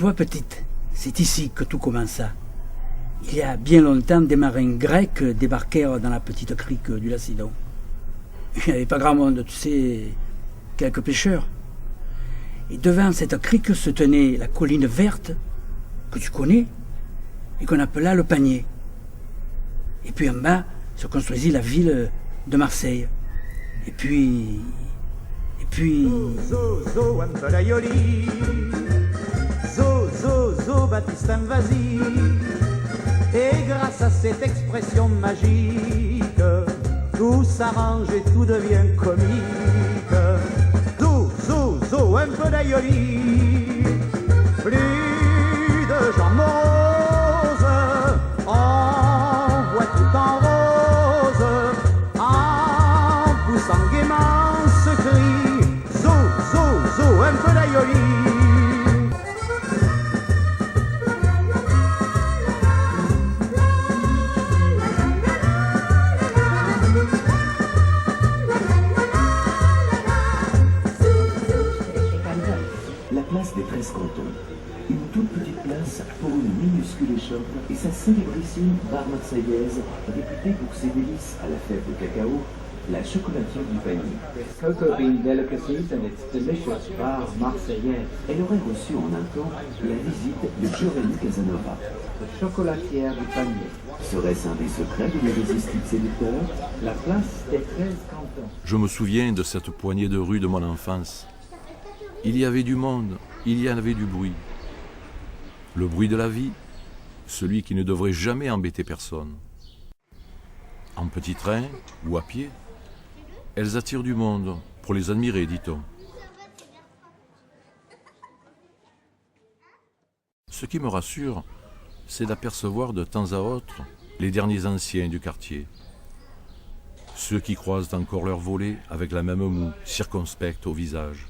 Tu vois, petite, c'est ici que tout commença. Il y a bien longtemps, des marins grecs débarquèrent dans la petite crique du Lacidon. Il n'y avait pas grand monde, tu sais, quelques pêcheurs. Et devant cette crique se tenait la colline verte, que tu connais, et qu'on appela le Panier. Et puis en bas se construisit la ville de Marseille. Et puis... Zo, zo, Empedaioli. Zo, Baptiste Invasi. Et grâce à cette expression magique, tout s'arrange et tout devient comique. Zo, Empedaioli. Plus de gens moroses, on voit tout en rose, en poussant gaiement ce cri. Zo, Empedaioli. La place des 13 cantons. Une toute petite place pour une minuscule échoppe et sa célébrissime bar marseillaise, réputée pour ses délices à la fête au cacao, la chocolatière du Panier. Cocoa bean delicacies and its delicious bar marseillaise. Elle aurait reçu en un temps la visite de Giovanni Casanova. La chocolatière du Panier. Serait-ce un des secrets de l'irrésistible séducteur? La place des 13 cantons. Je me souviens de cette poignée de rue de mon enfance. Il y avait du monde, il y avait du bruit. Le bruit de la vie, celui qui ne devrait jamais embêter personne. En petit train ou à pied, elles attirent du monde pour les admirer, dit-on. Ce qui me rassure, c'est d'apercevoir de temps à autre les derniers anciens du quartier. Ceux qui croisent encore leur volet avec la même moue circonspecte au visage.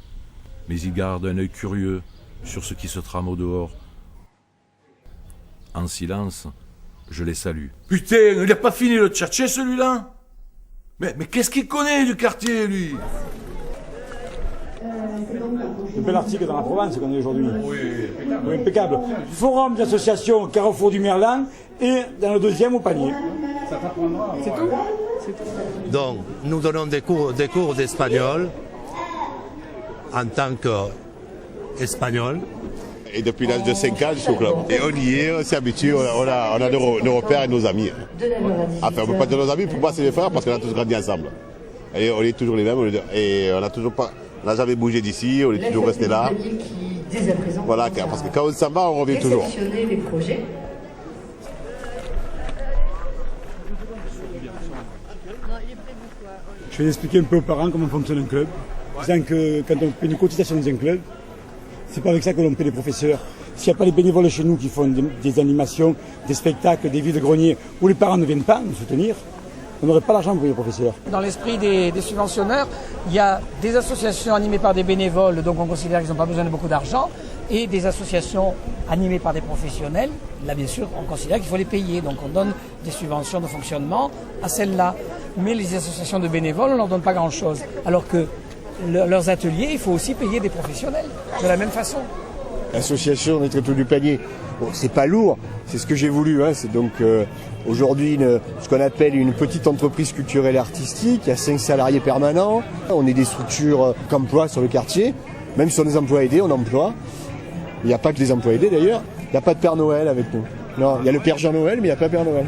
Mais ils gardent un œil curieux sur ce qui se trame au dehors. En silence, je les salue. Putain, il n'a pas fini de chercher celui-là? Mais qu'est-ce qu'il connaît du quartier, lui? Un bel article dans la Provence qu'on est aujourd'hui. Oui, impeccable. Forum d'association Carrefour du Merlan et dans le deuxième au Panier. C'est tout. Donc, nous donnons des cours d'espagnol en tant qu'espagnol. Et depuis l'âge de 5 ans, je suis au club. Et on y est, on s'y habitue, on a nos repères et nos amis. Enfin, on ne peut pas dire nos amis, pour moi c'est les frères parce qu'on a tous grandi ensemble. Et on est toujours les mêmes, et on n'a jamais bougé d'ici, on est toujours resté là. Voilà, parce que quand on s'en va, on revient toujours. Les projets. Je vais expliquer un peu aux parents comment fonctionne un club. Disant que quand on paie une cotisation dans un club, c'est pas avec ça que l'on paie les professeurs. S'il n'y a pas les bénévoles chez nous qui font des animations, des spectacles, des vides-greniers, où les parents ne viennent pas nous soutenir, on n'aurait pas l'argent pour payer les professeurs. Dans l'esprit des subventionneurs, il y a des associations animées par des bénévoles, donc on considère qu'ils n'ont pas besoin de beaucoup d'argent, et des associations animées par des professionnels. Là, bien sûr, on considère qu'il faut les payer, donc on donne des subventions de fonctionnement à celles-là. Mais les associations de bénévoles, on ne leur donne pas grand-chose. Alors que leurs ateliers, il faut aussi payer des professionnels, de la même façon. L'association des Trépeux du Panier, bon, c'est pas lourd, c'est ce que j'ai voulu. C'est donc aujourd'hui ce qu'on appelle une petite entreprise culturelle et artistique. Il y a 5 salariés permanents. On est des structures qu'emploient sur le quartier. Même si on est des emplois aidés, on emploie. Il n'y a pas que les emplois aidés d'ailleurs. Il n'y a pas de Père Noël avec nous. Non, il y a le Père Jean Noël, mais il n'y a pas Père Noël.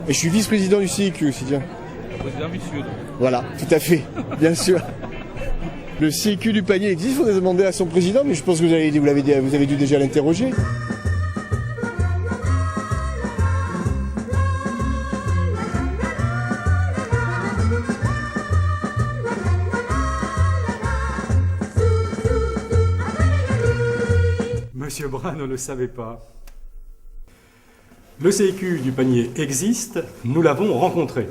Et je suis vice-président du CIQ aussi, tiens. Président Missieux. Voilà, tout à fait, bien sûr. Le CIQ du Panier existe, il faudrait demander à son président, mais je pense que vous avez dû déjà l'interroger. Monsieur Brun ne le savait pas. Le CIQ du Panier existe, nous l'avons rencontré.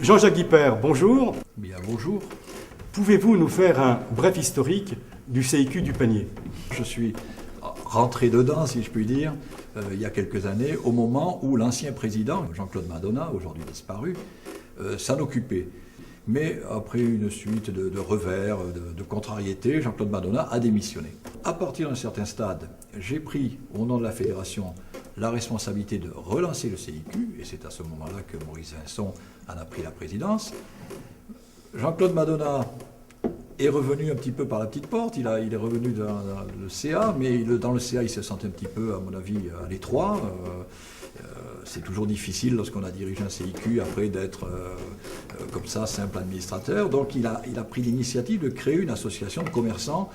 Jean-Jacques Guipert, bonjour. Bien, bonjour. Pouvez-vous nous faire un bref historique du CIQ du Panier? Je suis rentré dedans, si je puis dire, il y a quelques années, au moment où l'ancien président, Jean-Claude Madonna, aujourd'hui disparu, s'en occupait. Mais après une suite de revers, de contrariétés, Jean-Claude Madonna a démissionné. à partir d'un certain stade, j'ai pris, au nom de la fédération, la responsabilité de relancer le CIQ, et c'est à ce moment-là que Maurice Vincent en a pris la présidence. Jean-Claude Madonna est revenu un petit peu par la petite porte, il est revenu dans le CA, mais dans le CA il se sentait un petit peu, à mon avis, à l'étroit. C'est toujours difficile lorsqu'on a dirigé un CIQ après d'être comme ça, simple administrateur. Donc il a pris l'initiative de créer une association de commerçants,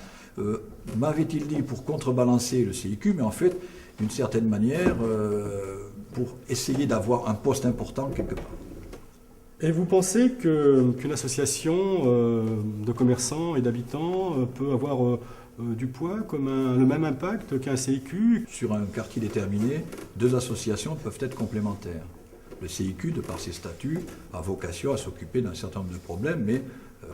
m'avait-il dit, pour contrebalancer le CIQ, mais en fait, d'une certaine manière, pour essayer d'avoir un poste important quelque part. Et vous pensez qu'une association de commerçants et d'habitants peut avoir du poids, comme le même impact qu'un CIQ? Sur un quartier déterminé, deux associations peuvent être complémentaires. Le CIQ, de par ses statuts, a vocation à s'occuper d'un certain nombre de problèmes, mais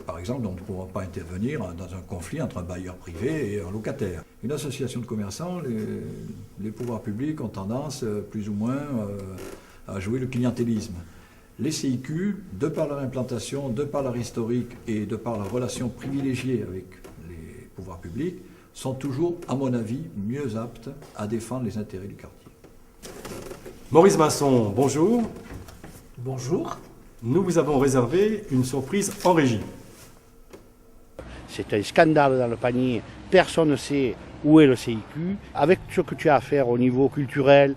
par exemple, nous ne pouvons pas intervenir dans un conflit entre un bailleur privé et un locataire. Une association de commerçants, les pouvoirs publics ont tendance, plus ou moins, à jouer le clientélisme. Les CIQ, de par leur implantation, de par leur historique et de par leur relation privilégiée avec les pouvoirs publics, sont toujours, à mon avis, mieux aptes à défendre les intérêts du quartier. Maurice Masson, bonjour. Bonjour. Nous vous avons réservé une surprise en régie. C'est un scandale dans le panier, personne ne sait où est le CIQ. Avec ce que tu as à faire au niveau culturel,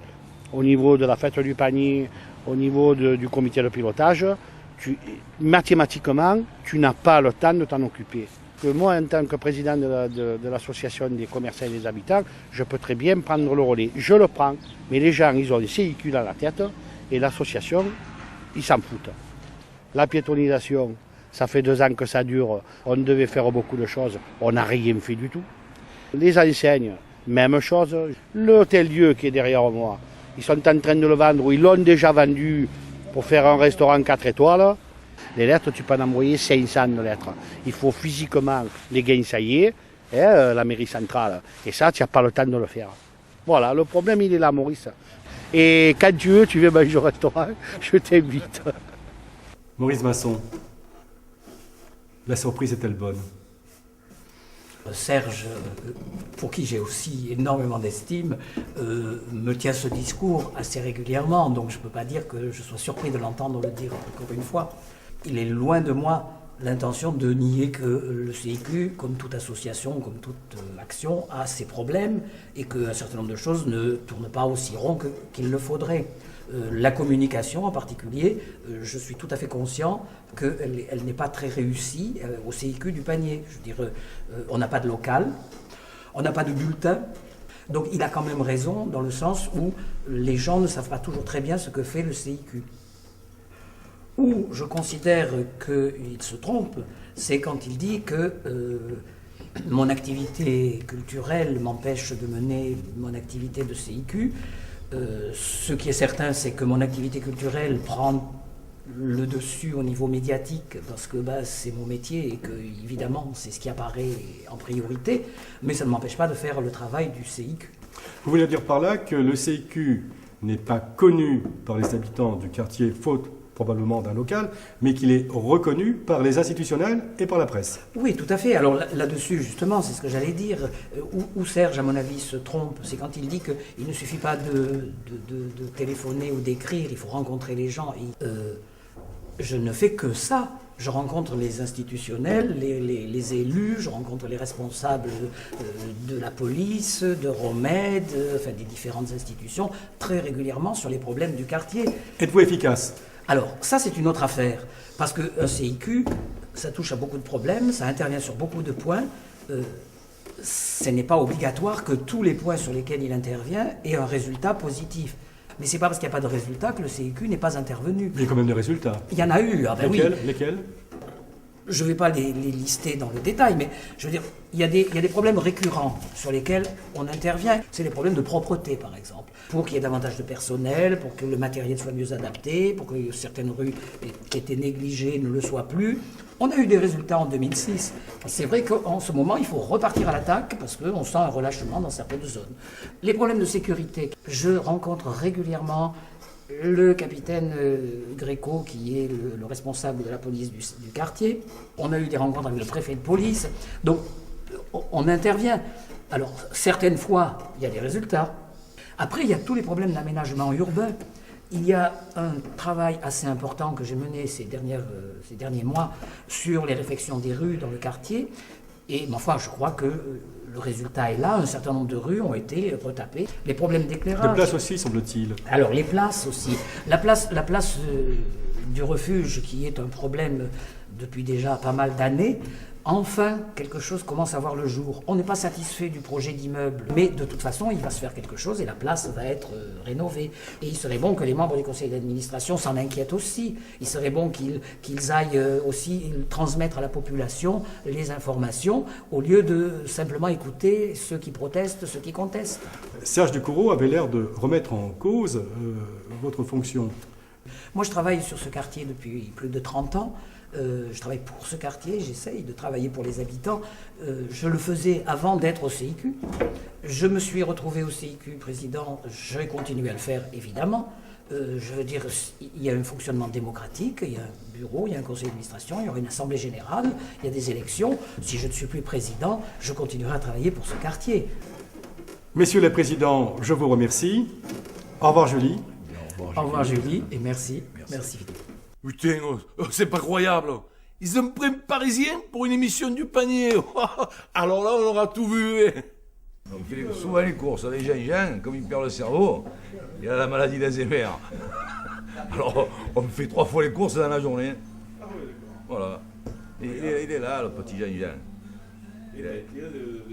au niveau de la fête du panier, au niveau du comité de pilotage, mathématiquement, tu n'as pas le temps de t'en occuper. Moi, en tant que président de l'association des commerçants et des habitants, je peux très bien prendre le relais. Je le prends, mais les gens, ils ont des CIQ dans la tête et l'association, ils s'en foutent. La piétonisation, ça fait 2 ans que ça dure, on devait faire beaucoup de choses, on n'a rien fait du tout. Les enseignes, même chose. L'hôtel-Dieu qui est derrière moi, ils sont en train de le vendre, ou ils l'ont déjà vendu pour faire un restaurant 4 étoiles. Les lettres, tu peux en envoyer 500 de lettres. Il faut physiquement les gagner, la mairie centrale. Et ça, tu n'as pas le temps de le faire. Voilà, le problème, il est là, Maurice. Et quand tu veux, tu viens manger au restaurant, je t'invite. Maurice Masson, la surprise est-elle bonne? Serge, pour qui j'ai aussi énormément d'estime, me tient ce discours assez régulièrement, donc je ne peux pas dire que je sois surpris de l'entendre le dire encore une fois. Il est loin de moi l'intention de nier que le CIQ, comme toute association, comme toute action, a ses problèmes et qu'un certain nombre de choses ne tournent pas aussi rond qu'il le faudrait. La communication en particulier, je suis tout à fait conscient qu'elle n'est pas très réussie au CIQ du panier. Je veux dire, on n'a pas de local, on n'a pas de bulletin, donc il a quand même raison dans le sens où les gens ne savent pas toujours très bien ce que fait le CIQ. Où je considère qu'il se trompe, c'est quand il dit que mon activité culturelle m'empêche de mener mon activité de CIQ. Ce qui est certain, c'est que mon activité culturelle prend le dessus au niveau médiatique parce que c'est mon métier et que, évidemment, c'est ce qui apparaît en priorité, mais ça ne m'empêche pas de faire le travail du CIQ. Vous voulez dire par là que le CIQ n'est pas connu par les habitants du quartier, faute probablement d'un local, mais qu'il est reconnu par les institutionnels et par la presse. Oui, tout à fait. Alors là-dessus, justement, c'est ce que j'allais dire. Où Serge, à mon avis, se trompe, c'est quand il dit qu'il ne suffit pas de téléphoner ou d'écrire, il faut rencontrer les gens. Je ne fais que ça. Je rencontre les institutionnels, les élus, je rencontre les responsables de la police, de Romède, enfin des différentes institutions, très régulièrement sur les problèmes du quartier. Êtes-vous efficace ? Alors, ça, c'est une autre affaire, parce qu'un CIQ, ça touche à beaucoup de problèmes, ça intervient sur beaucoup de points. Ce n'est pas obligatoire que tous les points sur lesquels il intervient aient un résultat positif. Mais ce n'est pas parce qu'il n'y a pas de résultat que le CIQ n'est pas intervenu. Il y a quand même des résultats. Il y en a eu. Lesquels ? Je ne vais pas les lister dans le détail, mais je veux dire, il y a des problèmes récurrents sur lesquels on intervient. C'est les problèmes de propreté, par exemple. Pour qu'il y ait davantage de personnel, pour que le matériel soit mieux adapté, pour que certaines rues qui étaient négligées ne le soient plus. On a eu des résultats en 2006. C'est vrai qu'en ce moment, il faut repartir à l'attaque parce qu'on sent un relâchement dans certaines zones. Les problèmes de sécurité, je rencontre régulièrement le capitaine Gréco, qui est le responsable de la police du quartier. On a eu des rencontres avec le préfet de police. Donc, on intervient. Alors, certaines fois, il y a des résultats. Après, il y a tous les problèmes d'aménagement urbain. Il y a un travail assez important que j'ai mené ces derniers mois sur les réfections des rues dans le quartier. Et enfin, je crois que le résultat est là. Un certain nombre de rues ont été retapées. Les problèmes d'éclairage. Les places aussi, semble-t-il. Alors, les places aussi. La place du refuge, qui est un problème depuis déjà pas mal d'années, enfin, quelque chose commence à voir le jour. On n'est pas satisfait du projet d'immeuble, mais de toute façon, il va se faire quelque chose et la place va être rénovée. Et il serait bon que les membres du conseil d'administration s'en inquiètent aussi. Il serait bon qu'ils aillent aussi transmettre à la population les informations, au lieu de simplement écouter ceux qui protestent, ceux qui contestent. Serge Ducoureau avait l'air de remettre en cause votre fonction. Moi, je travaille sur ce quartier depuis plus de 30 ans. Je travaille pour ce quartier, j'essaye de travailler pour les habitants. Je le faisais avant d'être au CIQ. Je me suis retrouvé au CIQ président, je vais continuer à le faire évidemment. Je veux dire, il y a un fonctionnement démocratique, il y a un bureau, il y a un conseil d'administration, il y aura une assemblée générale, il y a des élections. Si je ne suis plus président, je continuerai à travailler pour ce quartier. Messieurs les présidents, je vous remercie. Au revoir Julie. Au revoir Julie et merci. Merci. Putain, c'est pas croyable. Ils ont pris un Parisien pour une émission du panier. Alors là, on aura tout vu. On fait souvent les courses avec Jean-Jean, comme il perd le cerveau, il a la maladie d'Alzheimer. Alors, on fait 3 fois les courses dans la journée. Voilà. Et il est là, le petit Jean-Jean. Il a de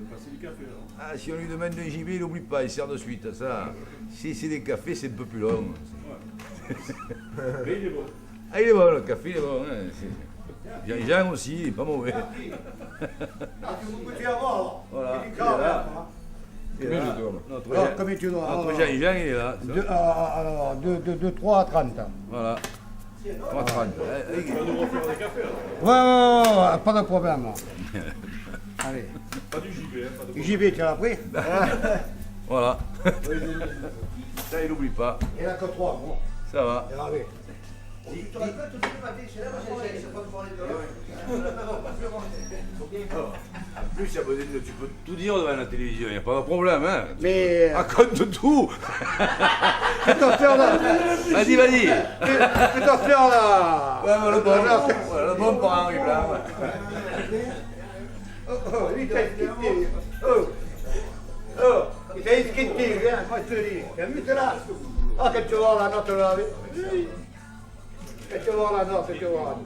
passer du café, là. Ah, si on lui demande un gibier, il n'oublie pas, il sert de suite. Ça, si c'est des cafés, c'est un peu plus long. Mais il est bon. Ah, il est bon, le café, il est bon. Hein. Jean-Jean aussi, il est pas mauvais. Voilà, il est là. Notre Jean-Jean, il est là. Alors, de 3 à 30 ans. Voilà. 3 à 30. Ouais, pas de problème. Allez. Pas du gibier. Du gibier, tu l'as pris? Voilà. Ça, il n'oublie pas. Il n'y en a que 3. Bon. Ça va. En plus, tu peux tout dire devant la télévision, il n'y a pas de problème. Hein. Mais. Raconte tout. Fais-toi là. Vas-y, vas-y. Fais-toi là. Ouais, le bon par Henri Blanc. Lui, t'as esquitté. Il t'a esquitté, viens, moi je te dis. Calme-toi là. Ah, quand tu vas voir la note là. Quand tu vas voir la note, tu vas voir.